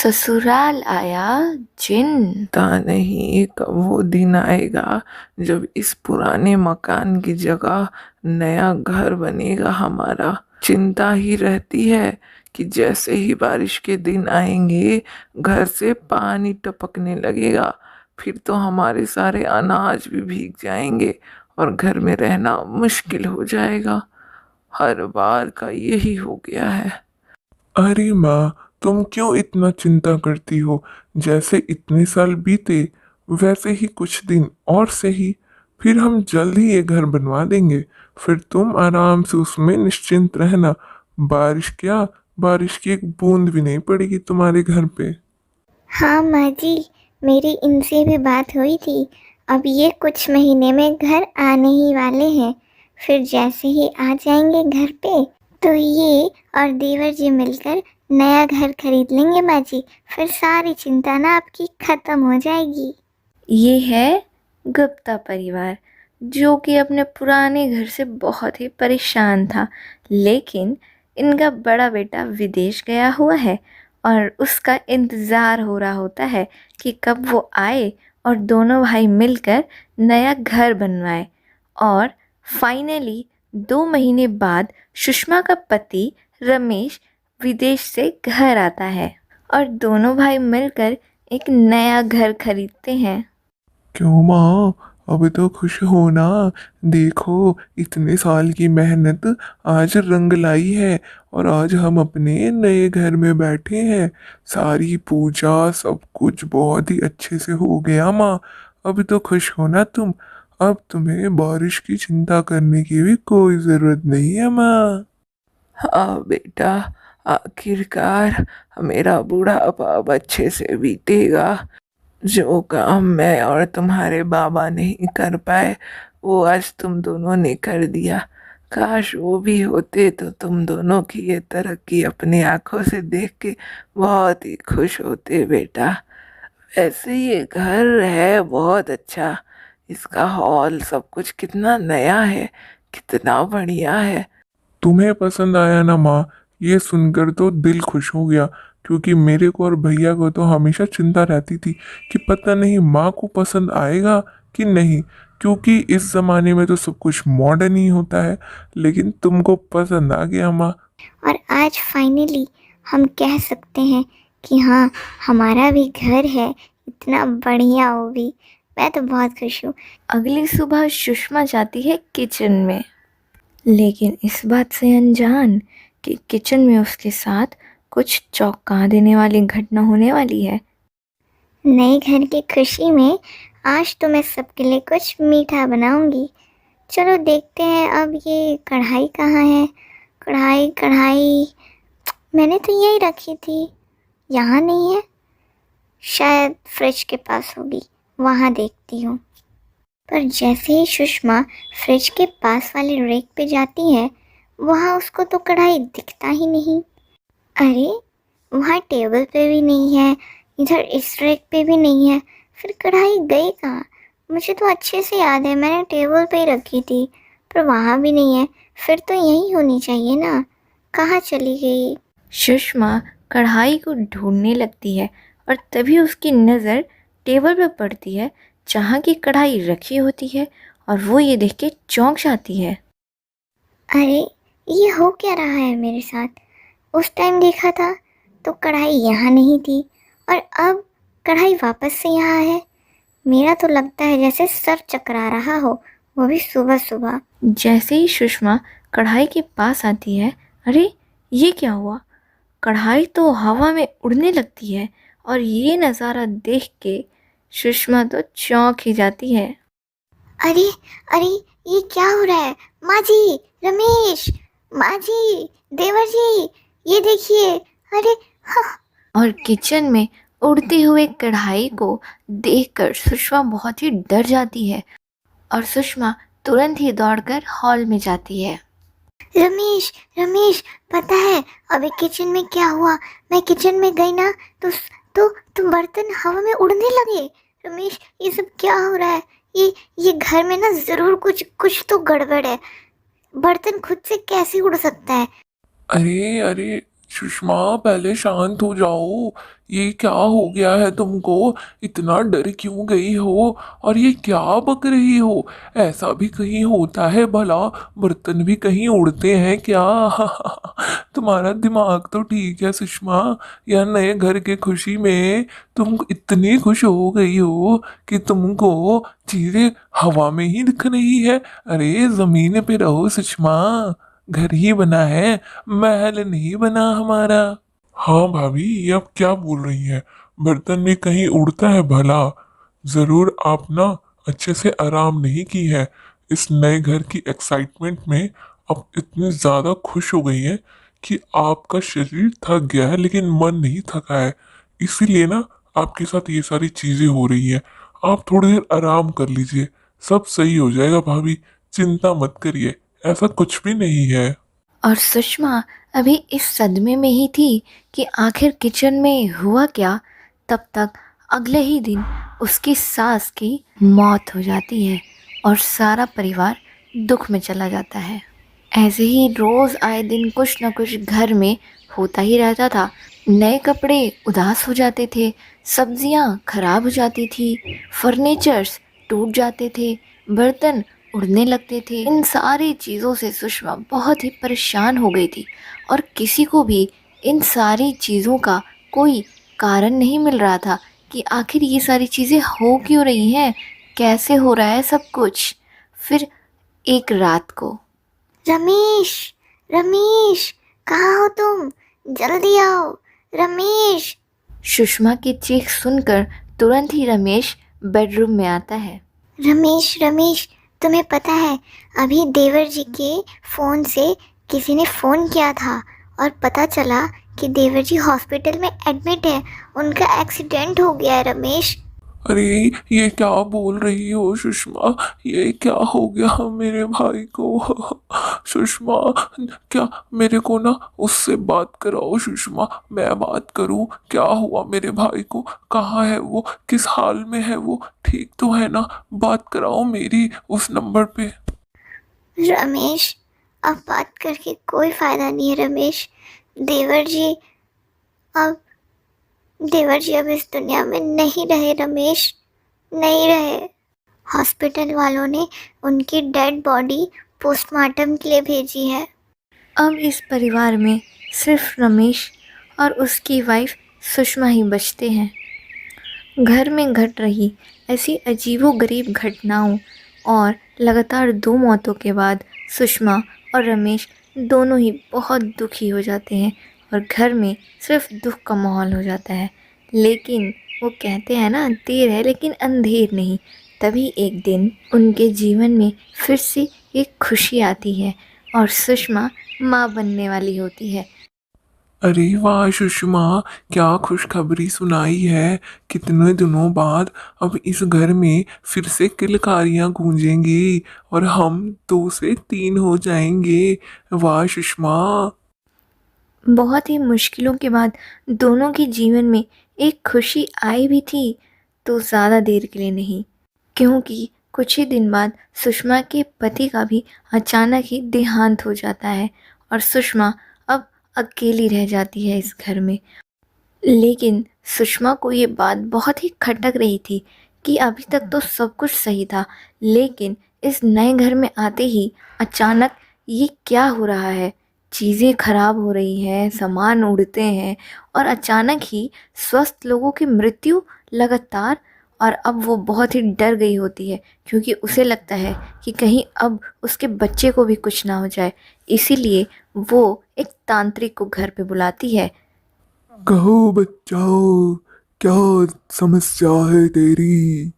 ससुराल आया जिन। पता नहीं कब वो दिन आएगा जब इस पुराने मकान की जगह नया घर बनेगा हमारा। चिंता ही रहती है कि जैसे ही बारिश के दिन आएंगे घर से पानी टपकने लगेगा, फिर तो हमारे सारे अनाज भी भीग जाएंगे और घर में रहना मुश्किल हो जाएगा। हर बार का यही हो गया है। अरे माँ, तुम क्यों इतना चिंता करती हो? जैसे इतने साल बीते वैसे ही कुछ दिन और सही, फिर हम जल्द ही ये घर बनवा देंगे। फिर तुम आराम से उसमें निश्चिंत रहना। बारिश क्या, बारिश की एक बूंद भी नहीं पड़ेगी तुम्हारे घर पे। हाँ माँ जी, मेरी इनसे भी बात हुई थी। अब ये कुछ महीने में घर आने ही वाले हैं। फिर जैसे ही आ जाएंगे घर पे तो ये और देवर जी मिलकर नया घर खरीद लेंगे माँ जी। फिर सारी चिंता ना आपकी खत्म हो जाएगी। ये है गुप्ता परिवार, जो कि अपने पुराने घर से बहुत ही परेशान था। लेकिन इनका बड़ा बेटा विदेश गया हुआ है और उसका इंतज़ार हो रहा होता है कि कब वो आए और दोनों भाई मिलकर नया घर बनवाए। और फाइनली 2 महीने बाद सुषमा का पति रमेश विदेश से घर आता है और दोनों भाई मिलकर एक नया घर खरीदते हैं। क्यों माँ, अभी तो खुश हो ना। देखो, इतने साल की मेहनत आज रंग लाई है और आज हम अपने नए घर में बैठे हैं। सारी पूजा सब कुछ बहुत ही अच्छे से हो गया माँ। अभी तो खुश हो ना तुम। अब तुम्हें बारिश की चिंता करने की भी कोई जरूरत नहीं है माँ। हाँ बेटा, आखिरकार मेरा बुढ़ापा अब अच्छे से बीतेगा। जो काम मैं और तुम्हारे बाबा नहीं कर पाए वो आज तुम दोनों ने कर दिया। काश वो भी होते तो तुम दोनों की ये तरक्की अपनी आंखों से देख के बहुत ही खुश होते बेटा। वैसे ये घर है बहुत अच्छा, इसका हॉल सब कुछ कितना नया है, कितना बढ़िया है। तुम्हें पसंद आया ना माँ? ये सुनकर तो दिल खुश हो गया, क्योंकि मेरे को और भैया को तो हमेशा चिंता रहती थी कि पता नहीं माँ को पसंद आएगा कि नहीं, क्योंकि इस ज़माने में तो सब कुछ मॉडर्न ही होता है। लेकिन तुमको पसंद आ गया माँ। और आज फाइनली हम कह सकते हैं कि हाँ, हमारा भी घर है, इतना बढ़िया वो भी। मैं तो बहुत खुश हूँ। अगली सुबह सुषमा जाती है किचन में, लेकिन इस बात से अनजान कि किचन में उसके साथ कुछ चौंका देने वाली घटना होने वाली है। नए घर की खुशी में आज तो मैं सबके लिए कुछ मीठा बनाऊंगी। चलो देखते हैं अब ये कढ़ाई कहाँ है। कढ़ाई कढ़ाई मैंने तो यही रखी थी, यहाँ नहीं है। शायद फ्रिज के पास होगी, वहाँ देखती हूँ। पर जैसे ही सुषमा फ्रिज के पास वाले रेक पे जाती है, वहाँ उसको तो कढ़ाई दिखता ही नहीं। अरे, वहाँ टेबल पे भी नहीं है, इधर इस रेक पे भी नहीं है। फिर कढ़ाई गई कहाँ? मुझे तो अच्छे से याद है मैंने टेबल पे ही रखी थी, पर वहाँ भी नहीं है। फिर तो यहीं होनी चाहिए ना, कहाँ चली गई? सुषमा कढ़ाई को ढूंढने लगती है और तभी उसकी नज़र टेबल पर पड़ती है जहाँ की कढ़ाई रखी होती है और वो ये देख के चौंक जाती है। अरे, ये हो क्या रहा है मेरे साथ? उस टाइम देखा था तो कढ़ाई यहाँ नहीं थी और अब कढ़ाई वापस से यहाँ है। मेरा तो लगता है जैसे सर चकरा रहा हो, वो भी सुबह सुबह। जैसे ही सुषमा कढ़ाई के पास आती है, अरे ये क्या हुआ? कढ़ाई तो हवा में उड़ने लगती है और ये नज़ारा देख के सुषमा तो चौंक ही जाती है। अरे अरे, ये क्या हो रहा है? माँ जी, रमेश, माँ जी, देवर जी, ये देखिए। अरे हाँ। और किचन में उड़ते हुए कढ़ाई को देखकर सुषमा बहुत ही डर जाती है और सुषमा तुरंत ही दौड़कर हॉल में जाती है। रमेश, रमेश, पता है अभी किचन में क्या हुआ? मैं किचन में गई ना तो बर्तन हवा में उड़ने लगे। रमेश, ये सब क्या हो रहा है? ये घर में ना जरूर कुछ कुछ तो गड़बड़ है। बर्तन खुद से कैसे उड़ सकता है? अरे अरे, सुषमा पहले शांत हो जाओ। ये क्या हो गया है तुमको? इतना डर क्यों गई हो? और ये क्या बक रही हो? ऐसा भी कहीं होता है भला? बर्तन भी कहीं उड़ते हैं क्या? तुम्हारा दिमाग तो ठीक है सुषमा। या नए घर के खुशी में तुम इतनी खुश हो गई हो कि तुमको चीजें हवा में ही दिख रही है। अरे जमीन पे रहो सुषमा। घर ही बना है, महल नहीं बना हमारा। हाँ भाभी, ये आप क्या बोल रही हैं? बर्तन भी कहीं उड़ता है भला? जरूर आप ना अच्छे से आराम नहीं की है। इस नए घर की एक्साइटमेंट में आप इतने ज्यादा खुश हो गई हैं कि आपका शरीर थक गया है लेकिन मन नहीं थका है। इसीलिए ना आपके साथ ये सारी चीजें हो रही है। आप थोड़ी देर आराम कर लीजिए, सब सही हो जाएगा भाभी। चिंता मत करिए, ऐसा कुछ भी नहीं है। और सुषमा अभी इस सदमे में ही थी कि आखिर किचन में हुआ क्या। तब तक अगले ही दिन उसकी सास की मौत हो जाती है और सारा परिवार दुख में चला जाता है। ऐसे ही रोज़ आए दिन कुछ न कुछ घर में होता ही रहता था। नए कपड़े उदास हो जाते थे, सब्जियां खराब हो जाती थी, फर्नीचर्स टूट जाते थे, बर्तन उड़ने लगते थे। इन सारी चीज़ों से सुषमा बहुत ही परेशान हो गई थी और किसी को भी इन सारी चीज़ों का कोई कारण नहीं मिल रहा था कि आखिर ये सारी चीज़ें हो क्यों रही हैं, कैसे हो रहा है सब कुछ। फिर एक रात को रमेश, रमेश, कहाँ हो तुम? जल्दी आओ, रमेश। सुषमा की चीख सुनकर तुरंत ही रमेश बेडरूम में आता है। रमेश, रमेश, तुम्हें पता है अभी देवर जी के फ़ोन से किसी ने फ़ोन किया था और पता चला कि देवर जी हॉस्पिटल में एडमिट है। उनका एक्सीडेंट हो गया है रमेश। अरे ये क्या बोल रही हो सुषमा? ये क्या हो गया मेरे भाई को? सुषमा, क्या मेरे को ना उससे बात कराओ सुषमा। मैं बात करूं, क्या हुआ मेरे भाई को? कहाँ है वो? किस हाल में है वो? ठीक तो है ना? बात कराओ मेरी उस नंबर पे। रमेश, अब बात करके कोई फ़ायदा नहीं है रमेश। देवर जी अब देवर जी अब इस दुनिया में नहीं रहे रमेश, नहीं रहे। हॉस्पिटल वालों ने उनकी डेड बॉडी पोस्टमार्टम के लिए भेजी है। अब इस परिवार में सिर्फ रमेश और उसकी वाइफ सुषमा ही बचते हैं। घर में घट रही ऐसी अजीबोगरीब घटनाओं और लगातार 2 मौतों के बाद सुषमा और रमेश दोनों ही बहुत दुखी हो जाते हैं और घर में सिर्फ दुख का माहौल हो जाता है। लेकिन वो कहते हैं ना, देर है लेकिन अंधेर नहीं। तभी एक दिन उनके जीवन में फिर से एक खुशी आती है और सुषमा माँ बनने वाली होती है। अरे वाह सुषमा, क्या खुशखबरी सुनाई है। कितने दिनों बाद अब इस घर में फिर से किलकारियां गूंजेंगी और हम 2 से 3 हो जाएंगे। वाह सुषमा। बहुत ही मुश्किलों के बाद दोनों के जीवन में एक खुशी आई भी थी, तो ज़्यादा देर के लिए नहीं, क्योंकि कुछ ही दिन बाद सुषमा के पति का भी अचानक ही देहांत हो जाता है और सुषमा अब अकेली रह जाती है इस घर में। लेकिन सुषमा को ये बात बहुत ही खटक रही थी कि अभी तक तो सब कुछ सही था, लेकिन इस नए घर में आते ही अचानक ये क्या हो रहा है। चीज़ें खराब हो रही हैं, सामान उड़ते हैं और अचानक ही स्वस्थ लोगों की मृत्यु लगातार। और अब वो बहुत ही डर गई होती है क्योंकि उसे लगता है कि कहीं अब उसके बच्चे को भी कुछ ना हो जाए। इसीलिए वो एक तांत्रिक को घर पे बुलाती है। कहो बच्चाओ, क्या समस्या है तेरी?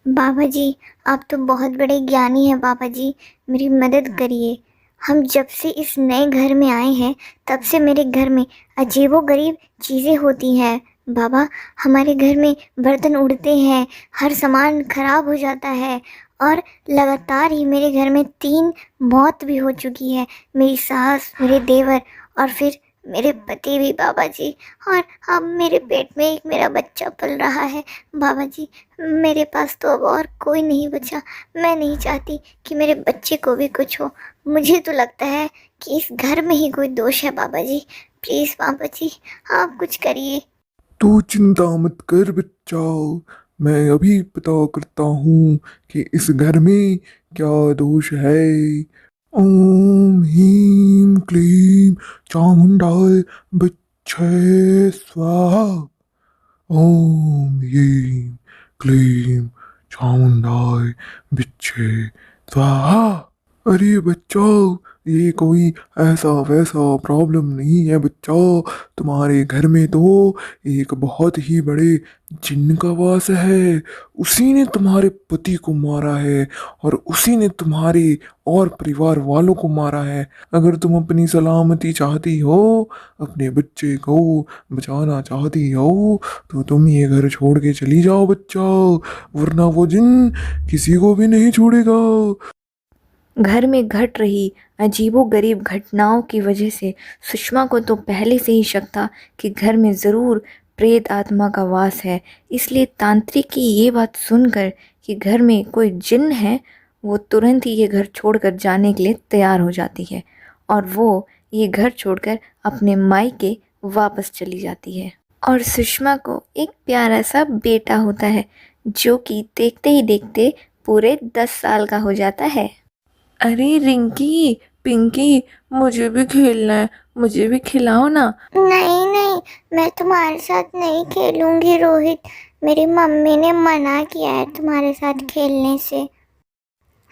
बाबा जी, आप तो बहुत बड़े ज्ञानी हैं बाबा जी, मेरी मदद करिए। हम जब से इस नए घर में आए हैं तब से मेरे घर में अजीबोगरीब चीज़ें होती हैं। बाबा, हमारे घर में बर्तन उड़ते हैं, हर सामान खराब हो जाता है और लगातार ही मेरे घर में 3 मौत भी हो चुकी है। मेरी सास, मेरे देवर और फिर मेरे पति भी बाबा जी। और अब मेरे पेट में एक मेरा बच्चा पल रहा है बाबा जी। मेरे पास तो अब और कोई नहीं बचा। मैं नहीं चाहती कि मेरे बच्चे को भी कुछ हो। मुझे तो लगता है कि इस घर में ही कोई दोष है। बाबा जी प्लीज़, बाबा जी आप कुछ करिए। तू चिंता मत कर बच्चा, मैं अभी पता करता हूँ कि इस घर में क्या दोष है। ओम ह्रीं क्लीं चामुंडाय बिच्छे स्वाहा। ओम ह्रीं क्लीं चामुंडाय बिच्छे स्वाहा। अरे बच्चा, ये कोई ऐसा वैसा प्रॉब्लम नहीं है बच्चा। तुम्हारे घर में तो एक बहुत ही बड़े जिन्न का वास है। उसी ने तुम्हारे पति को मारा है और उसी ने तुम्हारे और परिवार वालों को मारा है। अगर तुम अपनी सलामती चाहती हो, अपने बच्चे को बचाना चाहती हो, तो तुम ये घर छोड़ के चली जाओ बच्चा, वरना वो जिन किसी को भी नहीं छोड़ेगा। घर में घट रही अजीबोगरीब घटनाओं की वजह से सुषमा को तो पहले से ही शक था कि घर में ज़रूर प्रेत आत्मा का वास है। इसलिए तांत्रिक की ये बात सुनकर कि घर में कोई जिन्न है, वो तुरंत ही ये घर छोड़कर जाने के लिए तैयार हो जाती है और वो ये घर छोड़कर अपने मायके वापस चली जाती है। और सुषमा को एक प्यारा सा बेटा होता है जो कि देखते ही देखते पूरे 10 साल का हो जाता है। अरे रिंकी, पिंकी, मुझे भी खेलना है, मुझे भी खिलाओ ना। नहीं नहीं, मैं तुम्हारे साथ नहीं खेलूंगी रोहित। मेरी मम्मी ने मना किया है तुम्हारे साथ खेलने से।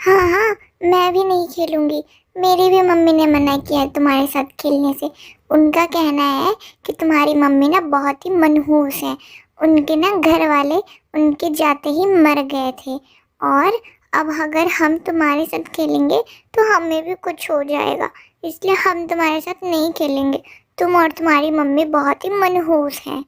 हाँ हाँ, मैं भी नहीं खेलूंगी। मेरी भी मम्मी ने मना किया है तुम्हारे साथ खेलने से। उनका कहना है कि तुम्हारी मम्मी ना बहुत ही मनहूस है। उनके ना घर वाले उनके जाते ही मर गए थे, और अब अगर हम तुम्हारे साथ खेलेंगे तो हमें भी कुछ हो जाएगा, इसलिए हम तुम्हारे साथ नहीं खेलेंगे। तुम और तुम्हारी मम्मी बहुत ही मनहूस हैं।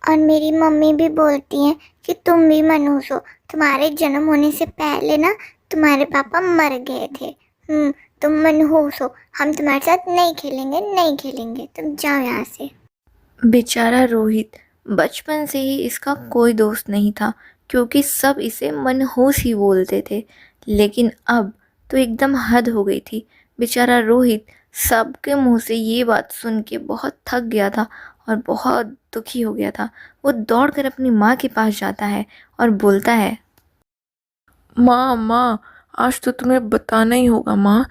और मेरी मम्मी भी बोलती हैं कि तुम भी मनहूस हो। तुम्हारे जन्म होने से पहले ना तुम्हारे पापा मर गए थे। तुम मनहूस हो। हम तुम्हारे साथ नहीं खेलेंगे, नहीं खेलेंगे। तुम जाओ यहाँ से। बेचारा रोहित, बचपन से ही इसका कोई दोस्त नहीं था क्योंकि सब इसे मनहूस ही बोलते थे। लेकिन अब तो एकदम हद हो गई थी। बेचारा रोहित सबके मुंह से ये बात सुन के बहुत थक गया था और बहुत दुखी हो गया था। वो दौड़कर अपनी माँ के पास जाता है और बोलता है, माँ माँ, आज तो तुम्हें बताना ही होगा माँ।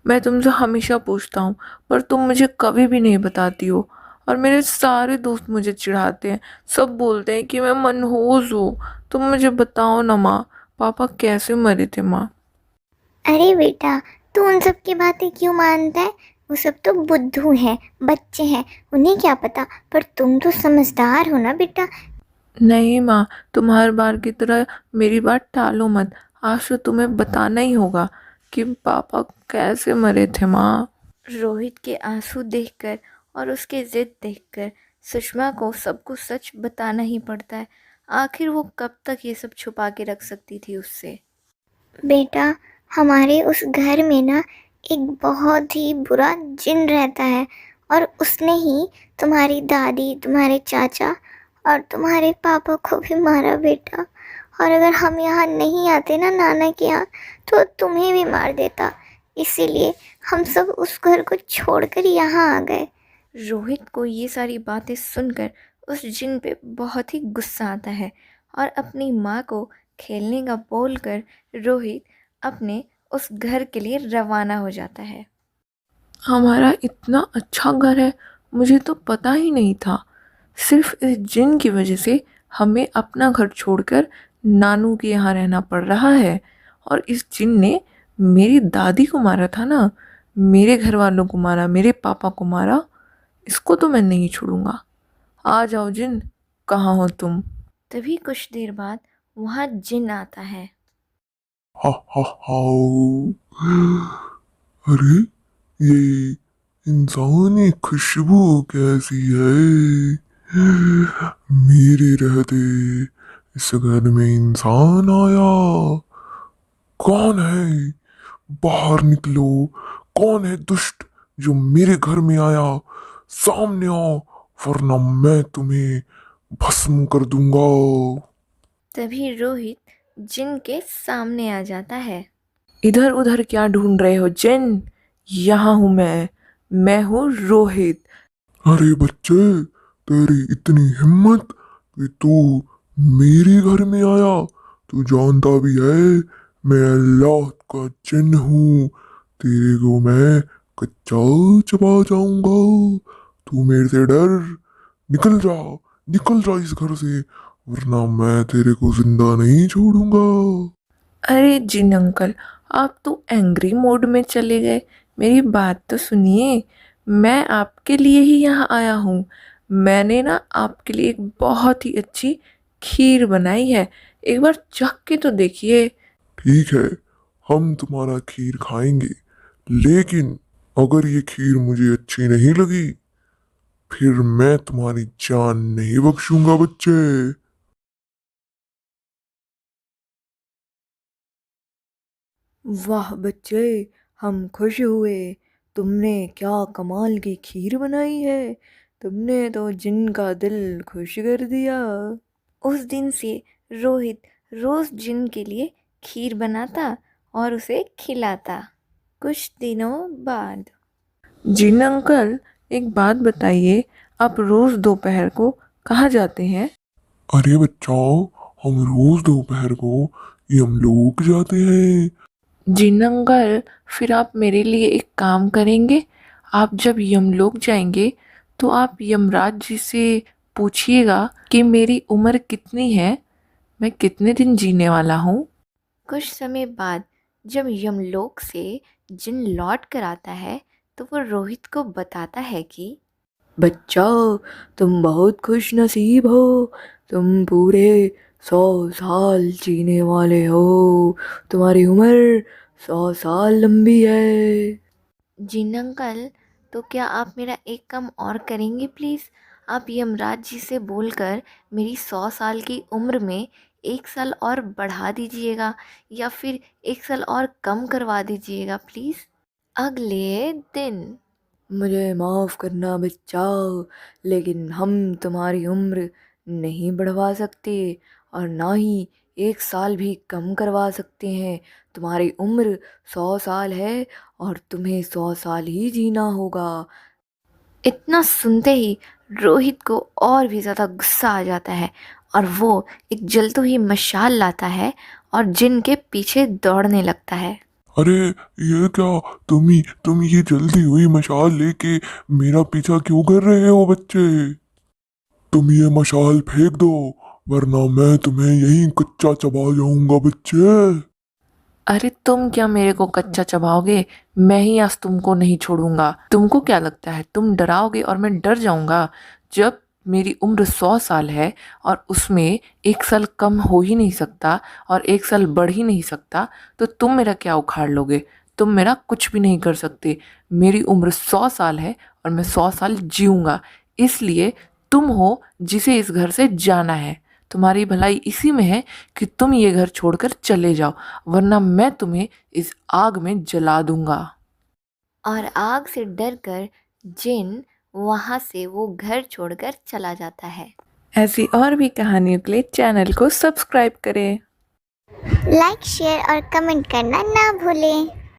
मैं तुमसे हमेशा पूछता हूँ पर तुम मुझे कभी भी नहीं बताती हो, और मेरे सारे दोस्त मुझे चिढ़ाते हैं। सब बोलते हैं कि मैं मनहूस हूँ। तुम मुझे बताओ ना माँ, पापा कैसे मरे थे माँ। अरे बेटा, तू उन सब की बातें क्यों मानता है? वो सब तो बुद्धू हैं, बच्चे हैं, उन्हें क्या पता। पर तुम तो समझदार हो ना बेटा। नहीं माँ, तुम हर बार की तरह मेरी बात टालो मत। आज तो तुम्हें बताना ही होगा कि पापा कैसे मरे थे माँ। रोहित के आंसू देखकर और उसके जिद देखकर सुषमा को सब कुछ सच बताना ही पड़ता है। आखिर वो कब तक ये सब छुपा के रख सकती थी उससे। बेटा, हमारे उस घर में ना एक बहुत ही बुरा जिन रहता है, और उसने ही तुम्हारी दादी, तुम्हारे चाचा और तुम्हारे पापा को भी मारा बेटा। और अगर हम यहाँ नहीं आते ना नाना के यहाँ, तो तुम्हें भी मार देता। इसीलिए हम सब उस घर को छोड़कर यहाँ आ गए। रोहित को ये सारी बातें सुनकर उस जिन पे बहुत ही गुस्सा आता है और अपनी माँ को खेलने का बोलकर रोहित अपने उस घर के लिए रवाना हो जाता है। हमारा इतना अच्छा घर है, मुझे तो पता ही नहीं था। सिर्फ इस जिन की वजह से हमें अपना घर छोड़कर नानू के यहाँ रहना पड़ रहा है। और इस जिन ने मेरी दादी को मारा था ना, मेरे घर वालों को मारा, मेरे पापा को मारा। इसको तो मैं नहीं छोड़ूंगा। आ जाओ जिन, कहाँ हो तुम। तभी कुछ देर बाद वहाँ जिन आता है। हा हा हाउ। अरे, ये इंसानी खुशबू कैसी है? मेरे रहते इस घर में इंसान आया? कौन है? बाहर निकलो। कौन है दुष्ट जो मेरे घर में आया? सामने आओ, वरना मैं तुम्हें भस्म कर दूंगा। तभी रोहित जिन के सामने आ जाता है। इधर उधर क्या ढूंढ रहे हो जिन? यहाँ हूँ मैं हूँ रोहित। अरे बच्चे, तेरी इतनी हिम्मत कि तू मेरे घर में आया। तू जानता भी है मैं अल्लाह का जिन हूँ। तेरे को मैं कच्चा चबा जाऊंगा। तू मेरे से डर। निकल जा, निकल जा इस घर से, वरना मैं तेरे को जिंदा नहीं छोड़ूंगा। अरे जिन अंकल, आप तो एंग्री मोड में चले गए। मेरी बात तो सुनिए। मैं आपके लिए ही यहाँ आया हूँ। मैंने ना आपके लिए एक बहुत ही अच्छी खीर बनाई है। एक बार चख के तो देखिए। ठीक है, हम तुम्हारा खीर खाएंगे, लेकिन अगर ये खीर मुझे अच्छी नहीं लगी, फिर मैं तुम्हारी जान नहीं बख्शूंगा बच्चे। वाह बच्चे, हम खुश हुए। तुमने क्या कमाल की खीर बनाई है। तुमने तो जिन का दिल खुश कर दिया। उस दिन से रोहित रोज जिन के लिए खीर बनाता और उसे खिलाता। कुछ दिनों बाद जिन अंकल, एक बात बताइए, आप रोज दोपहर को कहाँ जाते हैं? अरे बच्चों, हम रोज दोपहर को यमलोक जाते हैं। जिन अंकल, फिर आप मेरे लिए एक काम करेंगे? आप जब यमलोक जाएंगे तो आप यमराज जी से पूछिएगा कि मेरी उम्र कितनी है, मैं कितने दिन जीने वाला हूँ। कुछ समय बाद जब यमलोक से जिन लौट कर आता है तो वो रोहित को बताता है कि बच्चा, तुम बहुत खुश नसीब हो। तुम पूरे 100 साल जीने वाले हो। तुम्हारी उम्र 100 साल लंबी है। जिन अंकल, तो क्या आप मेरा एक काम और करेंगे प्लीज़? आप यमराज जी से बोलकर मेरी 100 साल की उम्र में 1 साल और बढ़ा दीजिएगा या फिर 1 साल और कम करवा दीजिएगा प्लीज़। अगले दिन मुझे माफ़ करना बच्चा, लेकिन हम तुम्हारी उम्र नहीं बढ़वा सकते और ना ही 1 साल भी कम करवा सकते हैं। तुम्हारी उम्र 100 साल है और तुम्हें 100 साल ही जीना होगा। इतना सुनते ही रोहित को और भी ज़्यादा गुस्सा आ जाता है और वो एक जलती हुई मशाल लाता है और जिन के पीछे दौड़ने लगता है। अरे ये क्या, तुम ये जल्दी हुई मशाल लेके मेरा पीछा क्यों कर रहे हो बच्चे? तुम ये मशाल फेंक दो, वरना मैं तुम्हें यहीं कच्चा चबा जाऊंगा बच्चे। अरे तुम क्या मेरे को कच्चा चबाओगे? मैं ही आज तुमको नहीं छोड़ूंगा। तुमको क्या लगता है तुम डराओगे और मैं डर जाऊंगा? जब मेरी उम्र 100 साल है और उसमें 1 साल कम हो ही नहीं सकता और 1 साल बढ़ ही नहीं सकता, तो तुम मेरा क्या उखाड़ लोगे? तुम मेरा कुछ भी नहीं कर सकते। मेरी उम्र 100 साल है और मैं 100 साल जीऊंगा। इसलिए तुम हो जिसे इस घर से जाना है। तुम्हारी भलाई इसी में है कि तुम ये घर छोड़कर चले जाओ, वरना मैं तुम्हें इस आग में जला दूंगा। और आग से डरकर जिन वहाँ से वो घर छोड़कर चला जाता है। ऐसी और भी कहानियों के लिए चैनल को सब्सक्राइब करें। लाइक शेयर और कमेंट करना ना भूलें।